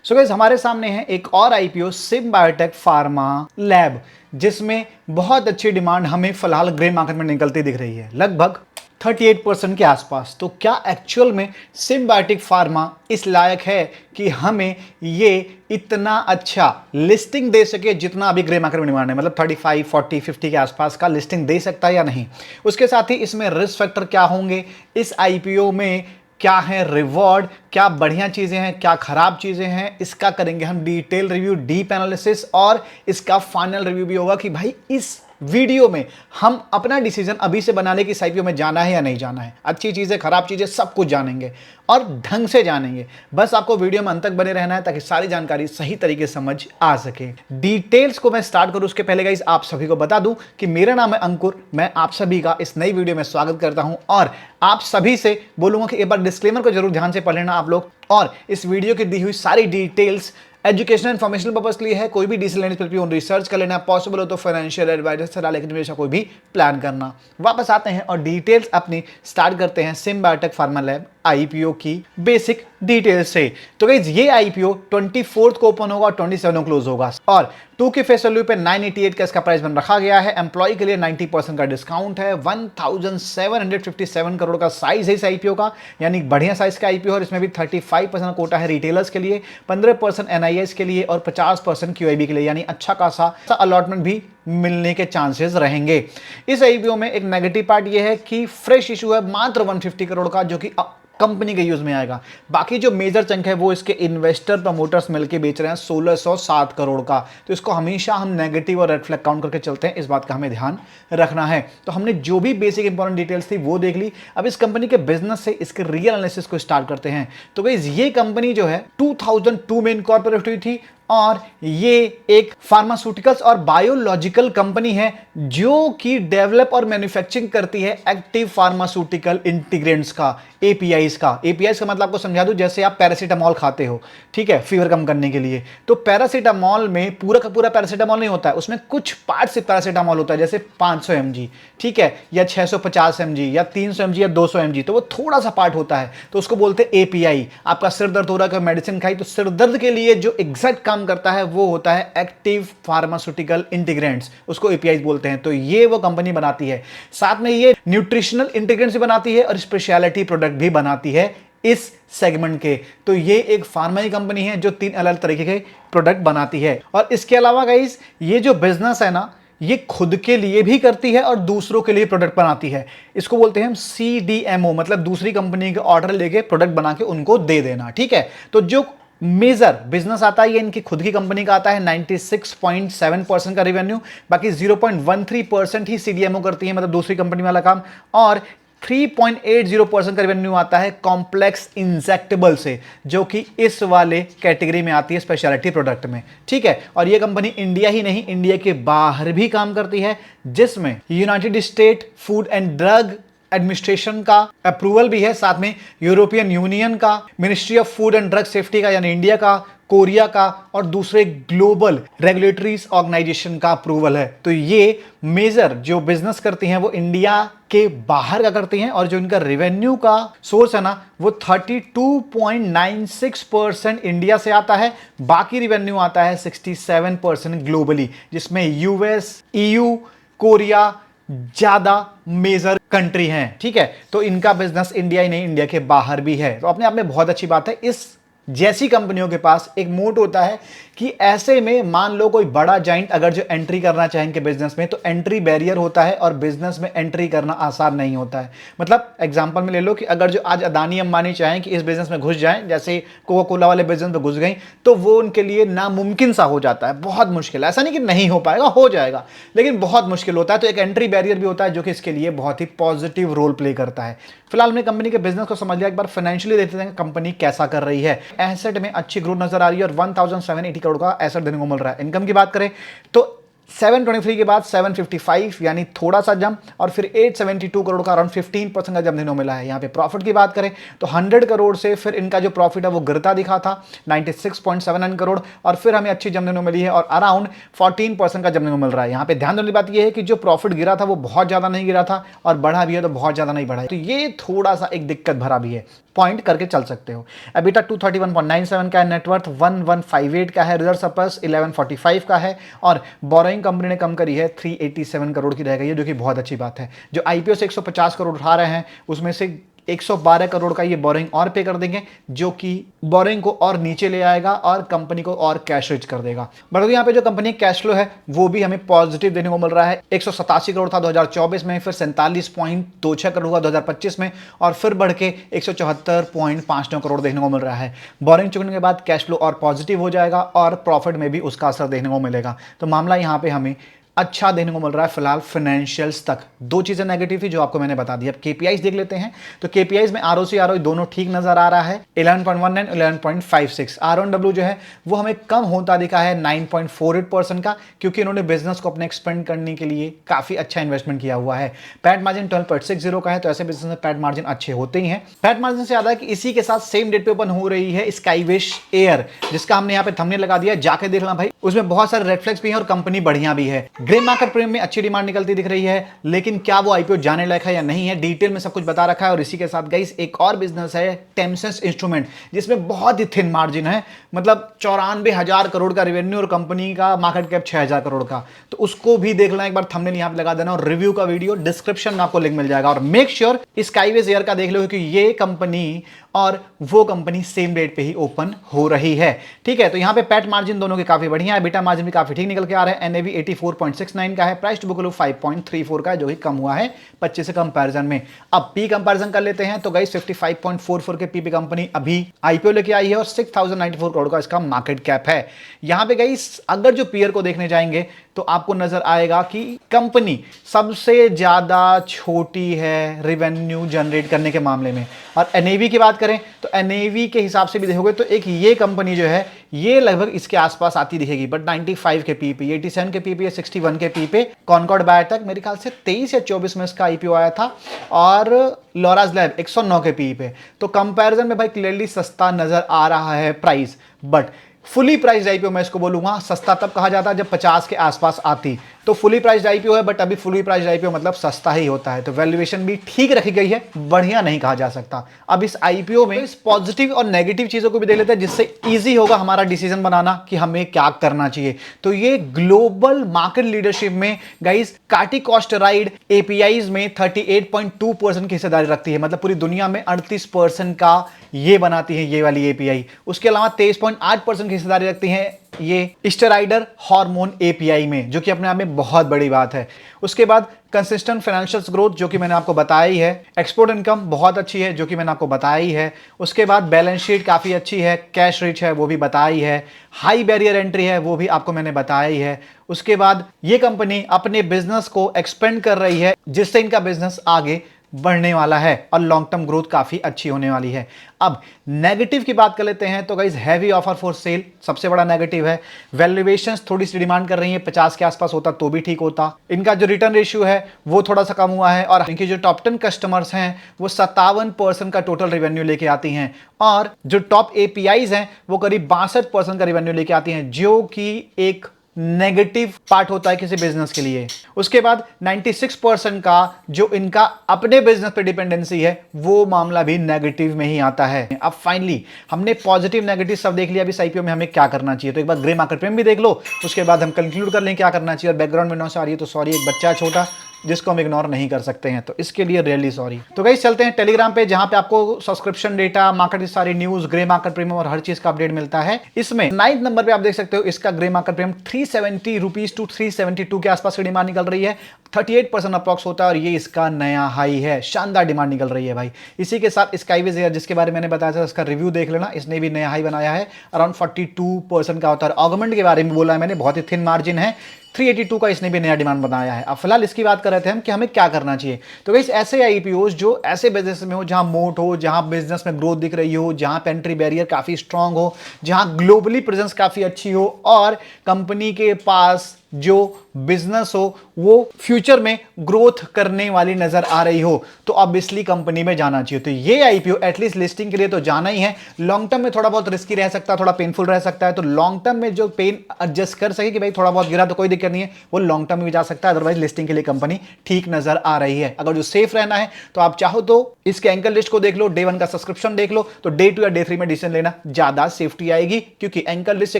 So guys हमारे सामने है एक और IPO SIM biotech pharma lab, जिसमें बहुत अच्छी डिमांड हमें फिलहाल ग्रे मार्केट में निकलती दिख रही है, लगभग 38% के आसपास। तो क्या एक्चुअल में सिम बायोटेक फार्मा इस लायक है कि हमें ये इतना अच्छा लिस्टिंग दे सके जितना अभी ग्रे मार्केट में डिमांड है, मतलब 35, 40, 50 के आसपास का लिस्टिंग दे सकता है या नहीं। उसके साथ ही इसमें रिस्क फैक्टर क्या होंगे, इस आईपीओ में क्या है रिवॉर्ड, क्या बढ़िया चीजें हैं, क्या खराब चीजें हैं, इसका करेंगे हम डिटेल रिव्यू, डीप एनालिसिस, और इसका फाइनल रिव्यू भी होगा कि भाई इस वीडियो में हम अपना डिसीजन अभी से बनाने की आईपीओ में जाना है या नहीं जाना है। अच्छी चीजें, खराब चीजें, सब कुछ जानेंगे और ढंग से जानेंगे। बस आपको वीडियो में अंत तक बने रहना है ताकि सारी जानकारी सही तरीके से समझ आ सके। डिटेल्स को मैं स्टार्ट करूं उसके पहले गाइस आप सभी को बता दूं कि मेरा नाम है अंकुर, मैं आप सभी का इस नई वीडियो में स्वागत करता हूं और आप सभी से बोलूंगा कि एक बार डिस्क्लेमर को जरूर ध्यान से पढ़ लेना आप लोग। और इस वीडियो की दी हुई सारी डिटेल्स एजुकेशनल इन्फॉर्मेशन पर्पस के लिए है, कोई भी डिसीजन लेने से पहले रिसर्च कर लेना, पॉसिबल हो तो फाइनेंशियल एडवाइजर से लेकिन हमेशा कोई भी प्लान करना। वापस आते हैं और डिटेल्स अपनी स्टार्ट करते हैं SIM biotech pharma lab IPO की बेसिक डिटेल्स से। तो गाइस ये आईपीओ 24 को ओपन होगा और 27 को क्लोज होगा और 2 के फेस वैल्यू पे 988 का इसका प्राइस बन रखा गया है। एम्प्लॉय के लिए 90% का डिस्काउंट है। 1757 करोड़ का साइज है इस आईपीओ का, यानी बढ़िया साइज का आईपीओ। और इसमें भी 35% कोटा है रिटेलर्स के लिए, 15% एनआईएस के लिए और 50% क्यूआईबी के लिए, यानी अच्छा खासा अलॉटमेंट भी मिलने के चांसेस रहेंगे। इस आईपीओ में एक नेगेटिव पार्ट यह है कि फ्रेश इशू है मात्र 150 करोड़ का, जो कि कंपनी के यूज में आएगा। बाकी जो मेजर चंक है वो इसके इन्वेस्टर प्रमोटर्स मिलकर बेच रहे हैं 1607 करोड़ का। तो इसको हमेशा हम नेगेटिव और रेड फ्लैग काउंट करके चलते हैं, इस बात का हमें ध्यान रखना है। तो हमने जो भी बेसिक इंपॉर्टेंट डिटेल्स थी वो देख ली। अब इस कंपनी के बिजनेस से इसके रियल एनालिसिस को स्टार्ट करते हैं। तो गाइस ये कंपनी जो है 2002 में इनकॉर्पोरेट हुई थी और ये एक फार्मास्यूटिकल्स और बायोलॉजिकल कंपनी है जो कि डेवलप और मैन्युफैक्चरिंग करती है एक्टिव फार्मास्यूटिकल इंटीग्रेंट्स का, एपीआईज का। एपीआईज का मतलब आपको समझा दूं, जैसे आप पैरासीटामोल खाते हो, ठीक है, फीवर कम करने के लिए, तो पैरासीटामोल में पूरा का पूरा पैरासीटामोल नहीं होता है, उसमें कुछ पार्ट से पैरासीटामोल होता है, जैसे 500 mg, ठीक है, या 650 mg या 300 mg या 200 mg, तो वो थोड़ा सा पार्ट होता है, तो उसको बोलते हैं एपीआई। आपका सिर दर्द हो रहा है, मेडिसिन खाई, तो सिर दर्द के लिए जो एग्जैक्ट काम करता है वो होता है एक्टिव फार्मास्यूटिकल इंटीग्रेंट्स, उसको एपीआई बोलते हैं। तो ये वो कंपनी बनाती है। साथ में ये न्यूट्रिशनल इंटीग्रेंट्स भी बनाती है और स्पेशलिटी प्रोडक्ट भी बनाती है इस सेगमेंट के। तो ये एक फार्मा की कंपनी है जो 3 अलग तरीके के प्रोडक्ट बनाती है। और इसके अलावा गाइस ये जो बिजनेस है ना, ये खुद के लिए भी करती है और दूसरों के लिए प्रोडक्ट बनाती है। इसको बोलते हैं हम सीडीएमओ, मतलब दूसरी कंपनी के ऑर्डर लेके प्रोडक्ट बना के उनको दे देना, ठीक है। तो जो मेजर बिजनेस आता है ये इनकी खुद की कंपनी का आता है, 96.7% का रेवेन्यू, बाकी 0.13% ही सीडीएमओ करती है, मतलब दूसरी कंपनी वाला काम, और 3.80% का रेवेन्यू आता है कॉम्प्लेक्स इंजेक्टेबल से, जो कि इस वाले कैटेगरी में आती है स्पेशलिटी प्रोडक्ट में, ठीक है। और ये कंपनी इंडिया ही नहीं, इंडिया के बाहर भी काम करती है, जिसमें United state food and drug administration का अप्रूवल भी है, साथ में यूरोपियन यूनियन का, ministry of food and drug safety का यानी इंडिया का, कोरिया का और दूसरे ग्लोबल रेगुलेटरीज ऑर्गेनाइजेशन का अप्रूवल है। तो ये मेजर जो बिजनेस करती हैं वो इंडिया के बाहर का करती हैं, और जो इनका रेवेन्यू का सोर्स है ना वो 32.96% इंडिया से आता है, बाकी रेवेन्यू आता है 67% ग्लोबली, जिसमें यूएस, ईयू, कोरिया ज्यादा मेजर कंट्री हैं, ठीक है। तो इनका बिजनेस इंडिया ही नहीं, इंडिया के बाहर भी है। तो अपने आप में बहुत अच्छी बात है। इस जैसी कंपनियों के पास एक मोट होता है कि ऐसे में मान लो कोई बड़ा जाइंट अगर जो एंट्री करना चाहे इनके बिजनेस में, तो एंट्री बैरियर होता है और बिजनेस में एंट्री करना आसान नहीं होता है। मतलब एग्जांपल में ले लो कि अगर जो आज अदानी अंबानी चाहें कि इस बिजनेस में घुस जाएं, जैसे कोका कोला वाले बिजनेस में घुस गई, तो वो उनके लिए नामुमकिन सा हो जाता है, बहुत मुश्किल है। ऐसा नहीं कि नहीं हो पाएगा, हो जाएगा, लेकिन बहुत मुश्किल होता है। तो एक एंट्री बैरियर भी होता है जो कि इसके लिए बहुत ही पॉजिटिव रोल प्ले करता है। फिलहाल हमने कंपनी के बिजनेस को समझ लिया, एक बार फाइनेंशियली देखते हैं कंपनी कैसा कर रही है। एसेट में अच्छी ग्रोथ नजर आ रही है और 1780 करोड़ का एसेट देने को मिल रहा है। इनकम की बात करें तो 723 के बाद 755 यानी थोड़ा सा जंप, और फिर 872 करोड़ का अराउंड 15% का जंप देने को मिला है। यहाँ पे प्रॉफिट की बात करें तो 100 करोड़ से फिर इनका जो प्रॉफिट है वो गिरता दिखा था 96.79 करोड़, और फिर हमें अच्छी जंप देने को मिली है और अराउंड 14% का जंप देने को मिल रहा है। यहाँ पे ध्यान देने की बात यह है कि जो प्रॉफिट गिरा था वो बहुत ज्यादा नहीं गिरा था और बढ़ा भी है तो बहुत ज्यादा नहीं बढ़ा है, तो ये थोड़ा सा एक दिक्कत भरा भी है। पॉइंट करके चल सकते हो। एबिटा 231.97 का है, नेटवर्थ 1158 का है, रिजर्व सरप्लस 1145 का है और बोरोइंग कंपनी ने कम करी है 387 करोड़ की रह गई है, जो कि बहुत अच्छी बात है। जो आईपीओ से 150 करोड़ उठा रहे हैं उसमें से 112 करोड़ का ये बोरिंग और पे कर देंगे, जो कि बोरिंग को और नीचे ले आएगा और कंपनी को और कैश रिच कर देगा। बट यहाँ पे जो कंपनी कैश फ्लो है वो भी हमें पॉजिटिव देने को मिल रहा है। 187 करोड़ था 2024 में, फिर 47.26 करोड़ हुआ 2025 में और फिर बढ़ के 174.59 करोड़ देखने को मिल रहा है। बोरिंग चुकने के बाद कैश फ्लो और पॉजिटिव हो जाएगा और प्रॉफिट में भी उसका असर देखने को मिलेगा। तो मामला यहाँ पे हमें अच्छा देखने को मिल रहा है फिलहाल फाइनेंशियल्स तक। दो चीजें नेगेटिव थी जो आपको मैंने बता दी। अब केपीआईज देख लेते हैं। तो केपीआईज में आरओसी आरओई दोनों ठीक नजर आ रहा है, 11.19 11.56। आर-ऑन-डब्ल्यू जो है वो हमें कम होता दिखा है 9.48% का, क्योंकि इन्होंने बिजनेस को अपने एक्सपेंड करने के लिए काफी अच्छा इन्वेस्टमेंट किया हुआ है। पैट मार्जिन 12.60 का है, तो ऐसे बिजनेस में पैट मार्जिन अच्छे होते ही हैं। पैट मार्जिन से ज्यादा कि इसी के साथ सेम डेट पे ओपन हो रही है स्काईविश एयर, जिसका हमने यहाँ पे थंबनेल लगा दिया, जाके देख लेना भाई। उसमें बहुत सारे रेड फ्लैग्स भी हैं और कंपनी बढ़िया भी है। ग्रे मार्केट प्रीमियम में अच्छी डिमांड निकलती दिख रही है, लेकिन क्या वो आईपीओ जाने लायक है या नहीं है, डिटेल में सब कुछ बता रखा है। और इसी के साथ गाइस एक और बिजनेस है टेमसेंस इंस्ट्रूमेंट, जिसमें बहुत ही थिन मार्जिन है, मतलब 94,000 करोड़ का रेवेन्यू और कंपनी का मार्केट कैप 6,000 करोड़ का। तो उसको भी देख लेना एक बार, थंबनेल यहां पे लगा देना और रिव्यू का वीडियो डिस्क्रिप्शन में आपको लिंक मिल जाएगा। और मेक श्योर स्काईवेज एयर का देख लो, क्योंकि ये कंपनी और वो कंपनी सेम डेट पे ही ओपन हो रही है। ठीक है, तो यहां पे पैट मार्जिन दोनों के काफी बढ़िया है, बीटा मार्जिन भी काफी ठीक निकल के आ रहा है। एनएवी 84.69 का है, प्राइस टू बुक वैल्यू 5.34 का है, जो कि कम हुआ है 25 से कंपैरिजन में। अब पी कंपैरिजन कर लेते हैं, तो गाइस 55.44 के पी पे कंपनी अभी आईपीओ लेके आई है और 6094 करोड़ का इसका मार्केट कैप है। यहां पे गाइस अगर जो पीयर को देखने जाएंगे तो आपको नजर आएगा कि कंपनी सबसे ज्यादा छोटी है रेवेन्यू जनरेट करने के मामले में। और एनएवी की बात करें तो एनएवी के हिसाब से भी देखोगे तो एक ये कंपनी जो है ये लगभग इसके आसपास आती दिखेगी, बट 95 के पी पे, 87 के पी पे, 61 के पी पे। कॉनकॉर्ड बायोटेक मेरे ख्याल से 23 या 24 में इसका आईपीओ आया था और लॉरास लैब 109 के पी पे। तो कंपैरिजन में भाई क्लियरली सस्ता नजर आ रहा है price, but fully priced IPO मैं इसको बोलूंगा सस्ता तब कहा जाता है जब 50 के आसपास आती। तो फुली प्राइस्ड आईपीओ है, बट अभी फुली प्राइस्ड आईपीओ मतलब सस्ता ही होता है। तो वैल्यूएशन भी ठीक रखी गई है, बढ़िया नहीं कहा जा सकता। अब इस आईपीओ में इस पॉजिटिव और नेगेटिव चीजों को भी देख लेते हैं, जिससे इजी होगा हमारा डिसीजन बनाना कि हमें क्या करना चाहिए। तो ये ग्लोबल मार्केट लीडरशिप में गाइस कार्टिकोस्टेराइड एपीआईज में 38.2% की हिस्सेदारी रखती है, मतलब पूरी दुनिया में 38% का ये बनाती है ये वाली एपीआई। उसके अलावा 23.8% की हिस्सेदारी रखती है ये स्टेराइडर हार्मोन एपीआई में, जो कि अपने आप में बहुत बड़ी बात है। उसके बाद कंसिस्टेंट फाइनेंशियल ग्रोथ, जो कि मैंने आपको बताया ही है। एक्सपोर्ट इनकम बहुत अच्छी है, जो कि मैंने आपको बताया ही है। उसके बाद बैलेंस शीट काफी अच्छी है, कैश रिच है, वो भी बताया ही है। हाई बैरियर एंट्री है, वो भी आपको मैंने बताया ही है। उसके बाद ये कंपनी अपने बिजनेस को एक्सपेंड कर रही है, जिससे इनका बिजनेस आगे बढ़ने वाला है और लॉन्ग टर्म ग्रोथ काफी अच्छी होने वाली है। अब नेगेटिव की बात कर लेते हैं, तो guys heavy offer for sale सबसे बड़ा नेगेटिव है। वैल्यूएशंस थोड़ी सी डिमांड कर रही है, 50 के आसपास होता तो भी ठीक होता। इनका जो रिटर्न रेशियो है वो थोड़ा सा कम हुआ है और इनके जो टॉप 10 कस्टमर्स हैं वो 57% का टोटल रेवेन्यू लेके आती हैं और जो टॉप एपीआईज हैं वो करीब 62% का रेवेन्यू लेके आती हैं, जो कि एक नेगेटिव पार्ट होता है किसी बिजनेस के लिए। उसके बाद 96% का जो इनका अपने बिजनेस पे डिपेंडेंसी है वो मामला भी नेगेटिव में ही आता है। अब फाइनली हमने पॉजिटिव नेगेटिव सब देख लिया, अभी इस आईपीओ में हमें क्या करना चाहिए। तो एक बार ग्रे मार्केट प्रीमियम भी देख लो, उसके बाद हम कंक्लूड कर लें क्या करना चाहिए। और बैकग्राउंड में नॉइस आ रही है तो सॉरी, एक बच्चा है छोटा जिसको हम इग्नोर नहीं कर सकते हैं, तो इसके लिए रियली सॉरी। तो गाइस चलते हैं टेलीग्राम पे, जहां पे आपको सब्सक्रिप्शन डेटा, मार्केट की सारी न्यूज, ग्रे मार्केट प्रीमियम और हर चीज का अपडेट मिलता है। इसमें 9th नंबर पे आप देख सकते हो इसका grey market premium 370 rupees to 372 के आसपास की डिमांड निकल रही है। 38% अप्रॉक्स होता है और ये इसका नया हाई है। शानदार डिमांड निकल रही है भाई। इसी के साथ स्काईवेज एयर, जिसके बारे में मैंने बताया था, इसका रिव्यू देख लेना, इसने भी नया हाई बनाया है, अराउंड 42% का होता है। ऑगमेंट के बारे में बोला है मैंने, बहुत ही थिन मार्जिन है, 382 का इसने भी नया डिमांड बनाया है। अब फिलहाल इसकी बात कर रहे थे हम कि हमें क्या करना चाहिए। तो गाइस ऐसे आईपीओज जो ऐसे बिजनेस में हो जहां मोट हो, जहां बिजनेस में ग्रोथ दिख रही हो, जहां पेंट्री बैरियर काफी स्ट्रांग हो, जहां ग्लोबली प्रेजेंस काफी अच्छी हो और कंपनी के पास जो बिजनेस हो वो फ्यूचर में ग्रोथ करने वाली नजर आ रही हो तो ऑब्वियसली कंपनी में जाना चाहिए। तो ये आईपीओ एटलीस्ट लिस्टिंग के लिए तो जाना ही है। लॉन्ग टर्म में थोड़ा बहुत रिस्की रह सकता है, थोड़ा पेनफुल रह सकता है, तो लॉन्ग टर्म में जो पेन एडजस्ट कर सके कि भाई थोड़ा बहुत गिरा तो कोई दिक्कत नहीं है, वो लॉन्ग टर्म में भी जा सकता है। अदरवाइज लिस्टिंग के लिए कंपनी ठीक नजर आ रही है। अगर जो सेफ रहना है तो आप चाहो तो इसके एंकल लिस्ट को देख लो, डे 1 का सब्सक्रिप्शन देख लो, तो डे 2 या डे 3 में डिसीजन लेना ज्यादा सेफ्टी आएगी, क्योंकि एंकल लिस्ट से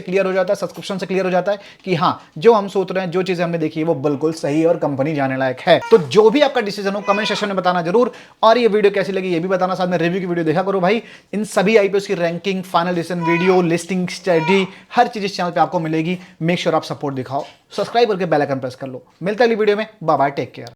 क्लियर हो जाता है, सब्सक्रिप्शन से क्लियर हो जाता है कि हाँ जो हम सोच रहे हैं, जो चीजें हमने देखी है वो बिल्कुल सही है और कंपनी जाने लायक है। तो जो भी आपका डिसीजन हो कमेंट सेक्शन में बताना जरूर, और ये वीडियो कैसी लगी ये भी बताना, साथ में रिव्यू की वीडियो देखा करो भाई। इन सभी आईपीओस की ranking, final decision video, listing study, हर चीज इस चैनल पे आपको मिलेगी। मेक श्योर आप सपोर्ट दिखाओ, सब्सक्राइब करके बेल आइकन प्रेस कर लो। मिलता है अगली वीडियो में, बाय बाय, टेक केयर।